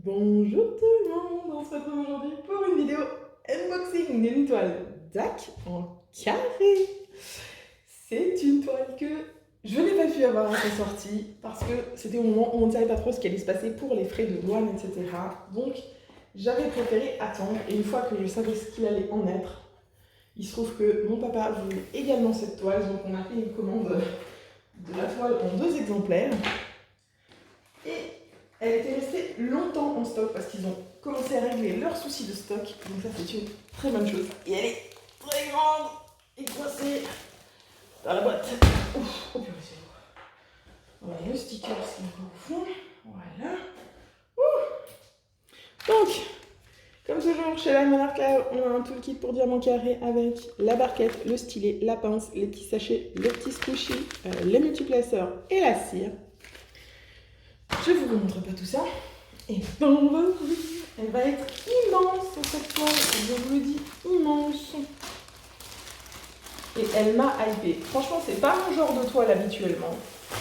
Bonjour tout le monde, on se retrouve aujourd'hui pour une vidéo unboxing d'une toile DAC en carré. C'est une toile que je n'ai pas pu avoir à sa sortie parce que c'était au moment où on ne savait pas trop ce qui allait se passer pour les frais de douane, etc. Donc j'avais préféré attendre et une fois que je savais ce qu'il allait en être, il se trouve que mon papa voulait également cette toile, donc on a fait une commande de la toile en 2 exemplaires. Et elle était restée longtemps en stock parce qu'ils ont commencé à régler leurs soucis de stock. Donc ça c'est une très bonne chose. Et elle est très grande et coincée dans la boîte. Ouf, oh purée, c'est lourd. Voilà, le sticker c'est un peu au fond. Voilà. Donc, comme toujours chez la Monarca, on a un toolkit pour diamant carré avec la barquette, le stylet, la pince, les petits sachets, le petit squishy, les multiplaceurs et la cire. Je vous montre pas tout ça. Et maintenant, on va ouvrir. Elle va être immense cette toile, je vous le dis, immense. Et elle m'a hypée. Franchement, c'est pas mon genre de toile habituellement.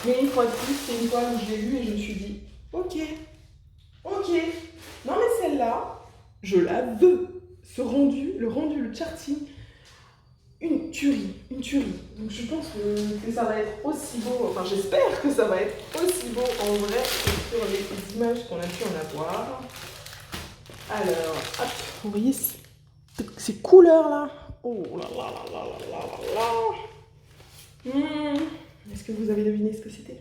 Mais une fois de plus, c'est une toile où je l'ai vue et je me suis dit, ok, ok. Non mais celle-là, je la veux. Ce rendu, le charting, une tuerie, une tuerie. Donc je pense que ça va être aussi beau, enfin j'espère que ça va être aussi beau en vrai que sur les images qu'on a pu en avoir. Alors, hop, vous voyez ces couleurs là. Oh là là là là là là là là. Est-ce que vous avez deviné ce que c'était?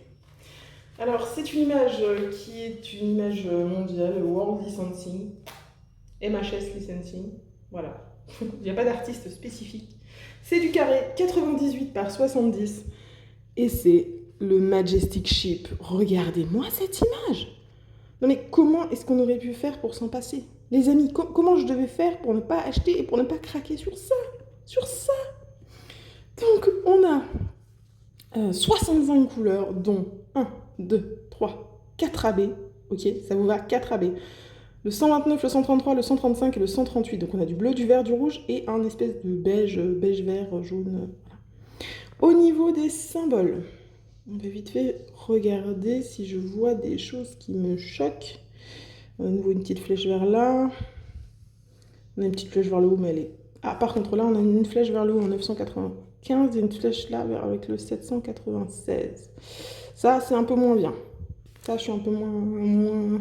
Alors, c'est une image qui est une image mondiale, World Licensing, MHS Licensing, voilà. Il n'y a pas d'artiste spécifique. C'est du carré 98 par 70 et c'est le Majestic Ship. Regardez-moi cette image. Non mais comment est-ce qu'on aurait pu faire pour s'en passer? Les amis, comment je devais faire pour ne pas acheter et pour ne pas craquer sur ça? Sur ça. Donc on a 65 couleurs, dont 1, 2, 3, 4 AB. Ok, ça vous va? 4 AB. Le 129, le 133, le 135 et le 138. Donc on a du bleu, du vert, du rouge et un espèce de beige, beige vert, jaune. Voilà. Au niveau des symboles, on va vite fait regarder si je vois des choses qui me choquent. On a nouveau une petite flèche vers là. On a une petite flèche vers le haut, mais elle est... Ah, par contre, là, on a une flèche vers le haut en 995 et une flèche là avec le 796. Ça, c'est un peu moins bien. Ça, je suis un peu moins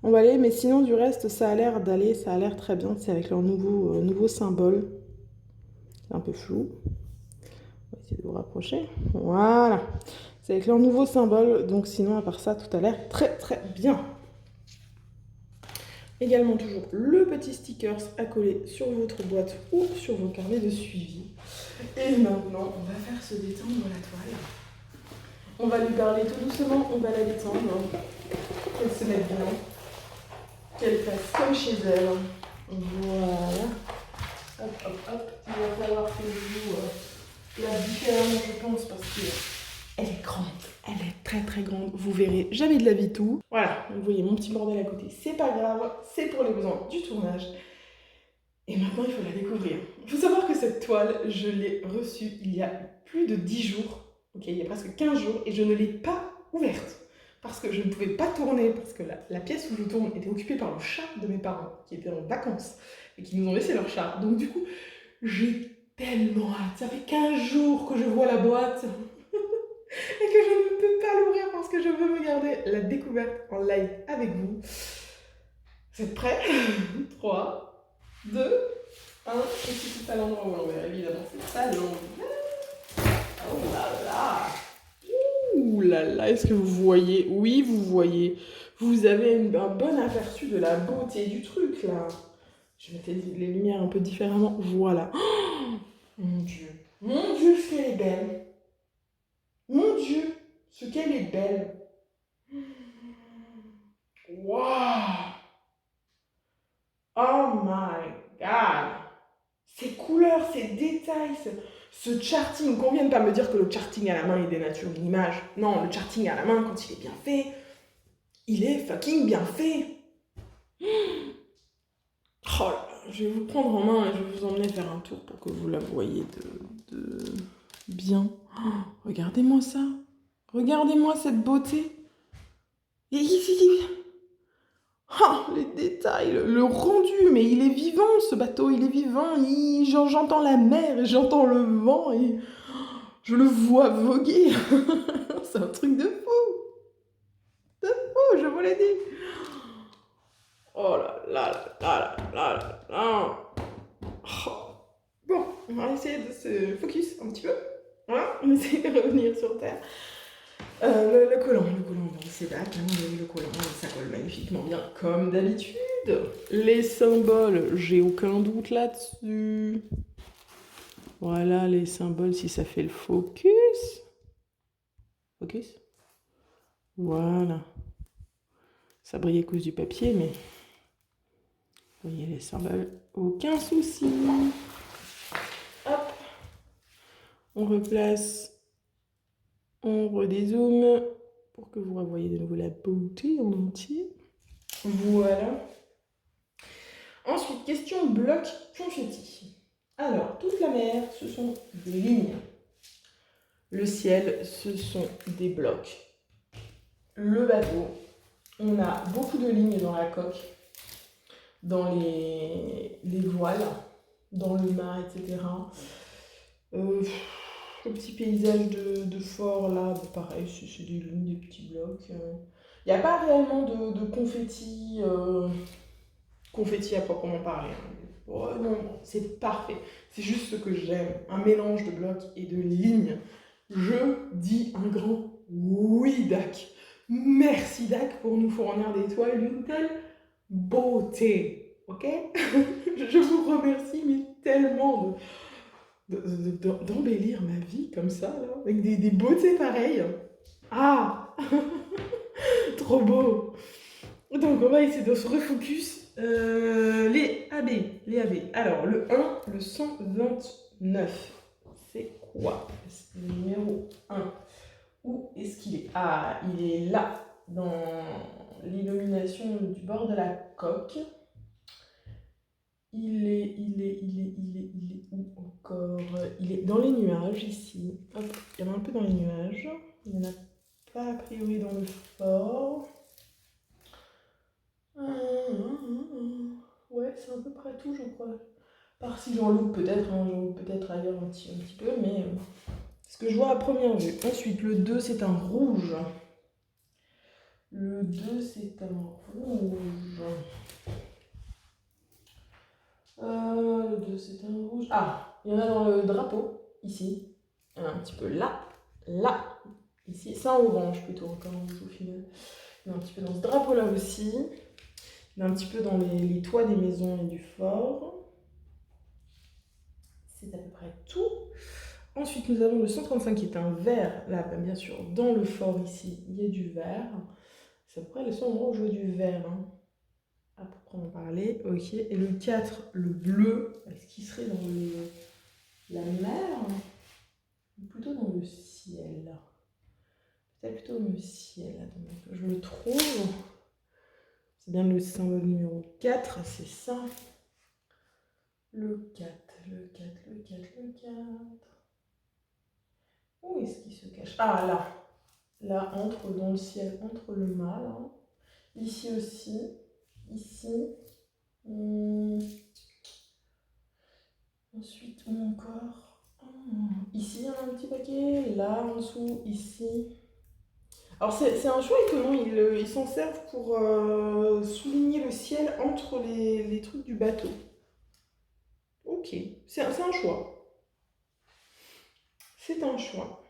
emballée, mais sinon, du reste, ça a l'air d'aller, ça a l'air très bien. C'est avec leur nouveau symbole. C'est un peu flou. On va essayer de vous rapprocher. Voilà. C'est avec leur nouveau symbole, donc sinon, à part ça, tout a l'air très très bien. Également toujours le petit stickers à coller sur votre boîte ou sur vos carnets de suivi. Et maintenant, on va faire se détendre la toile. On va lui parler tout doucement, on va la détendre. Qu'elle se mette bien. Qu'elle fasse comme chez elle. Voilà. Hop, hop, hop. Il va falloir que je vous la différemment, je pense, parce que elle est grande. Elle est très très grande. Vous verrez jamais de la vie tout. Voilà, vous voyez mon petit bordel à côté. C'est pas grave, c'est pour les besoins du tournage. Et maintenant, il faut la découvrir. Il faut savoir que cette toile, je l'ai reçue il y a plus de 10 jours. Ok, il y a presque 15 jours. Et je ne l'ai pas ouverte. Parce que je ne pouvais pas tourner. Parce que la pièce où je tourne était occupée par le chat de mes parents. Qui étaient en vacances. Et qui nous ont laissé leur chat. Donc du coup, j'ai tellement hâte. Ça fait 15 jours que je vois la boîte. Et que je ne peux pas l'ouvrir parce que je veux regarder la découverte en live avec vous. Vous êtes prêts? 3, 2, 1. Et c'est à l'endroit où l'envers, évidemment. C'est à l'envers. Oh là là. Ouh là là, est-ce que vous voyez? Oui, vous voyez. Vous avez un bon aperçu de la beauté du truc, là. Je mettais les lumières un peu différemment. Voilà. Oh, mon Dieu. Mon Dieu, ce qu'elle est belle. Mon Dieu, ce qu'elle est belle. Waouh! Oh my god! Ces couleurs, ces détails, ce charting. Qu'on vienne pas me dire que le charting à la main il dénature une image. Non, le charting à la main, quand il est bien fait, il est fucking bien fait. Oh là là, je vais vous prendre en main et je vais vous emmener faire un tour pour que vous la voyez de bien. Oh, regardez-moi ça. Regardez-moi cette beauté. Ah, les détails, le rendu, mais il est vivant ce bateau, il est vivant. J'entends la mer et j'entends le vent et je le vois voguer. C'est un truc de fou, oh, je vous l'ai dit. Oh là là là là là là là. Oh. Bon, on va essayer de se focus un petit peu. Voilà, on essaie de revenir sur Terre. Le collant, bon, c'est bac, hein, le collant, ça colle magnifiquement bien, comme d'habitude. Les symboles, j'ai aucun doute là-dessus. Voilà les symboles, si ça fait le focus. Focus. Voilà. Ça brille à cause du papier, mais vous voyez les symboles, aucun souci. Hop. On replace, on redézoome pour que vous revoyez de nouveau la beauté en entier. Voilà. Ensuite, question bloc confetti. Alors, toute la mer, ce sont des lignes. Le ciel, ce sont des blocs. Le bateau, on a beaucoup de lignes dans la coque, dans les voiles, dans le mât, etc. Le petit paysage de fort, là, pareil, c'est des lignes, des petits blocs. Il n'y a pas réellement de confetti, confetti à proprement parler. Oh, non, c'est parfait. C'est juste ce que j'aime. Un mélange de blocs et de lignes. Je dis un grand oui, Dac. Merci, Dac, pour nous fournir des toiles d'une telle beauté. Ok? Je vous remercie, mais tellement d'embellir ma vie comme ça, là, avec des beautés pareilles. Ah! Trop beau! Donc, on va essayer de se refocus. Les AB. Alors, le 1, le 129. C'est quoi? Le numéro 1. Où est-ce qu'il est? Ah, il est là, dans l'illumination du bord de la coque. Il est où encore? Il est dans les nuages, ici. Hop, il y en a un peu dans les nuages. Il n'y en a pas, a priori, dans le fort. Ouais, c'est à peu près tout, je crois. Par si j'en loupe peut-être, hein, j'en loupe peut-être ailleurs un petit peu, mais ce que je vois à première vue. Ensuite, le 2, c'est un rouge. Le 2, c'est un rouge. Le 2, c'est un rouge. Ah, il y en a dans le drapeau, ici. Il y en a un petit peu là, ici. C'est un orange plutôt, encore un rouge au final. Il y en a un petit peu dans ce drapeau-là aussi. Il y en a un petit peu dans les toits des maisons et du fort. C'est à peu près tout. Ensuite, nous avons le 135 qui est un vert. Là, bien sûr, dans le fort ici, il y a du vert. C'est à peu près le seul endroit où je vois du vert. Hein. À proprement parler. Ok. Et le 4, le bleu. Est-ce qu'il serait dans la mer ou plutôt dans le ciel? Peut-être plutôt dans le ciel. Attendez, que je le trouve. C'est bien le symbole numéro 4, c'est ça. Le 4. Où est-ce qu'il se cache? Ah, là. Là, entre dans le ciel, entre le mât, là. Ici aussi. Ici. Ensuite, où encore? Ici, il y a un petit paquet. Là, en dessous, ici. Alors, c'est un choix étonnant. Ils s'en servent pour souligner le ciel entre les trucs du bateau. Ok. C'est un choix. C'est un choix.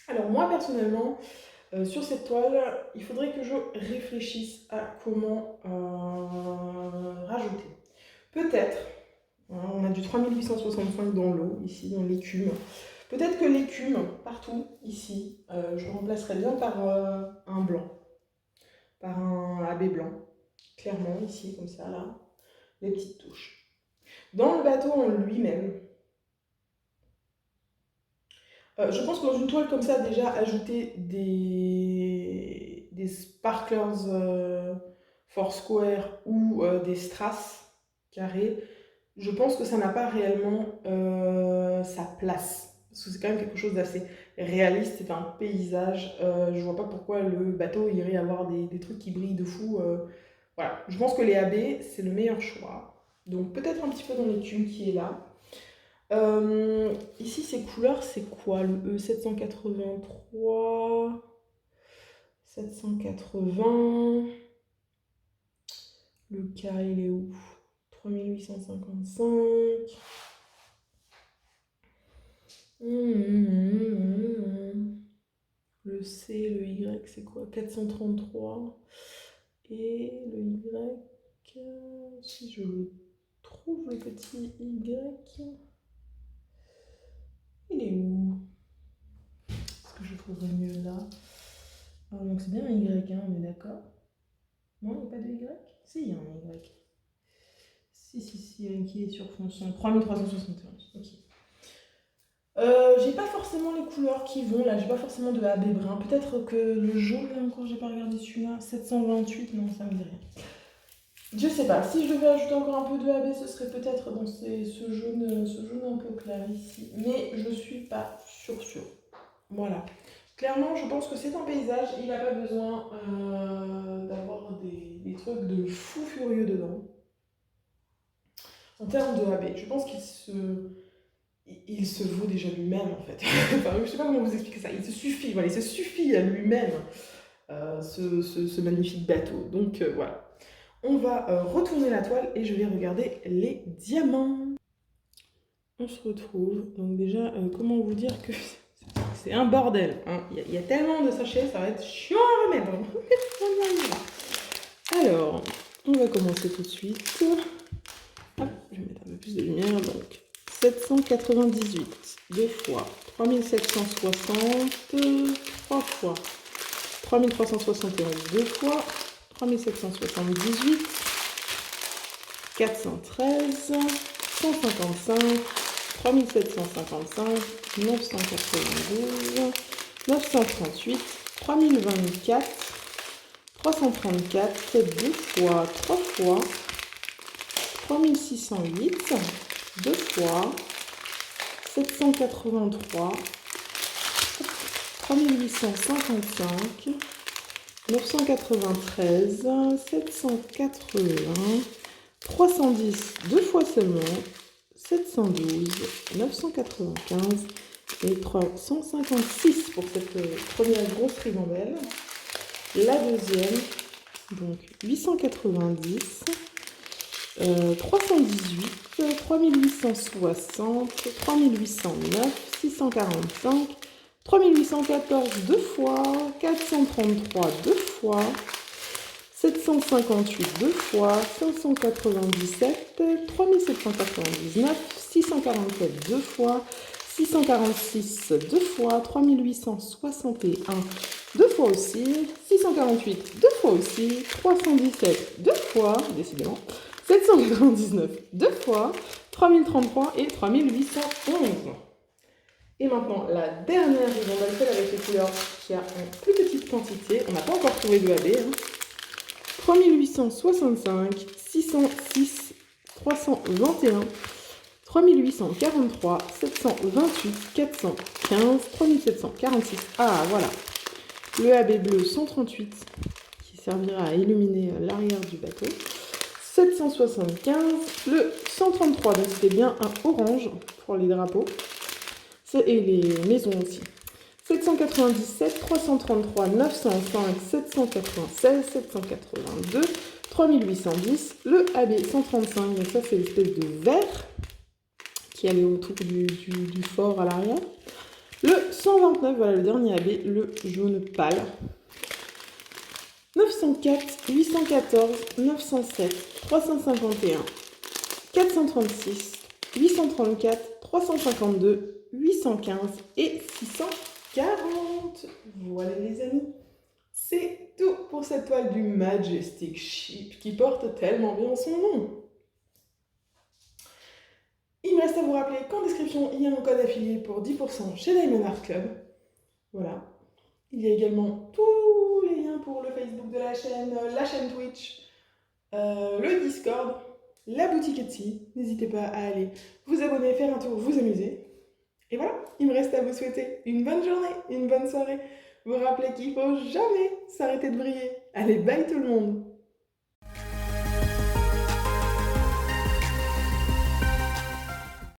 Alors, moi, personnellement, sur cette toile, il faudrait que je réfléchisse à comment rajouter. Peut-être, hein, on a du 3865 dans l'eau, ici, dans l'écume. Peut-être que l'écume, partout, ici, je remplacerais bien par un blanc, par un AB blanc. Clairement, ici, comme ça, là, les petites touches. Dans le bateau en lui-même, je pense que dans une toile comme ça, déjà, ajouter des sparklers Foursquare ou des strass carrés, je pense que ça n'a pas réellement sa place. Parce que c'est quand même quelque chose d'assez réaliste, c'est un paysage. Je vois pas pourquoi le bateau irait avoir des trucs qui brillent de fou Voilà, je pense que les AB, c'est le meilleur choix. Donc peut-être un petit peu dans l'écume qui est là. Ici, ces couleurs, c'est quoi? Le E783, 780, le K, il est où? 3855. Le C, le Y, c'est quoi? 433. Et le Y, si je le trouve, le petit Y, il est où? Est-ce que je trouverais mieux là? Ah, donc c'est bien un Y, hein, on est d'accord? Non, il n'y a pas de Y? Si, il y a un Y. Si, qui est sur fond sombre. 3371, ok. J'ai pas forcément les couleurs qui vont là, j'ai pas forcément de AB brun. Peut-être que le jaune là encore, j'ai pas regardé celui-là. 728, non, ça me dit rien. Je sais pas, si je devais ajouter encore un peu de AB, ce serait peut-être dans ce jaune un peu clair ici. Mais je suis pas sûre. Voilà. Clairement, je pense que c'est un paysage, il n'a pas besoin d'avoir des trucs de fou furieux dedans. En termes de AB, je pense qu'il se vaut déjà lui-même en fait. Enfin, je sais pas comment vous expliquer ça. Il se suffit, voilà, il se suffit à lui-même ce magnifique bateau. Donc voilà. On va retourner la toile et je vais regarder les diamants. On se retrouve. Donc déjà, comment vous dire que c'est un bordel. Hein. Il y a tellement de sachets, ça va être chiant à remettre. Alors, on va commencer tout de suite. Hop, je vais mettre un peu plus de lumière. Donc, 798, 2 fois, 3760, 3 fois, 3371, 2 fois, 3778, 413, 155, 3755, 992, 938, 3024, 334, 2 fois, 3 fois, 3608, 2 fois, 783, 3855, 993, 780, 310, 2 fois seulement, 712, 995 et 356 pour cette première grosse ribambelle. La deuxième, donc 890, 318, 3860, 3809, 645, 3814 deux fois, 433 deux fois, 758 deux fois, 597, 3799, 647 deux fois, 646 deux fois, 3861 deux fois aussi, 648 deux fois aussi, 317 deux fois, décidément, 799 deux fois, 3033 et 3811. Et maintenant, la dernière ribambelle, celle avec les couleurs qui a en plus petite quantité. On n'a pas encore trouvé de AB. Hein. 3865, 606, 321, 3843, 728, 415, 3746. Ah, voilà. Le AB bleu 138 qui servira à illuminer l'arrière du bateau. 775, le 133, donc c'était bien un orange pour les drapeaux. Et les maisons aussi. 797, 333, 905, 796, 782, 3810, le AB 135, donc ça c'est l'espèce de vert qui allait autour du fort à l'arrière. Le 129, voilà le dernier AB, le jaune pâle. 904, 814, 907, 351, 436, 834, 352, 815 et 640. Voilà les amis, c'est tout pour cette toile du Majestic Ship qui porte tellement bien son nom. Il me reste à vous rappeler qu'en description, il y a mon code affilié pour 10% chez Diamond Art Club. Voilà. Il y a également tous les liens pour le Facebook de la chaîne Twitch, le Discord, la boutique Etsy. N'hésitez pas à aller vous abonner, faire un tour, vous amuser. Et voilà, il me reste à vous souhaiter une bonne journée, une bonne soirée. Vous rappelez qu'il ne faut jamais s'arrêter de briller. Allez, bye tout le monde!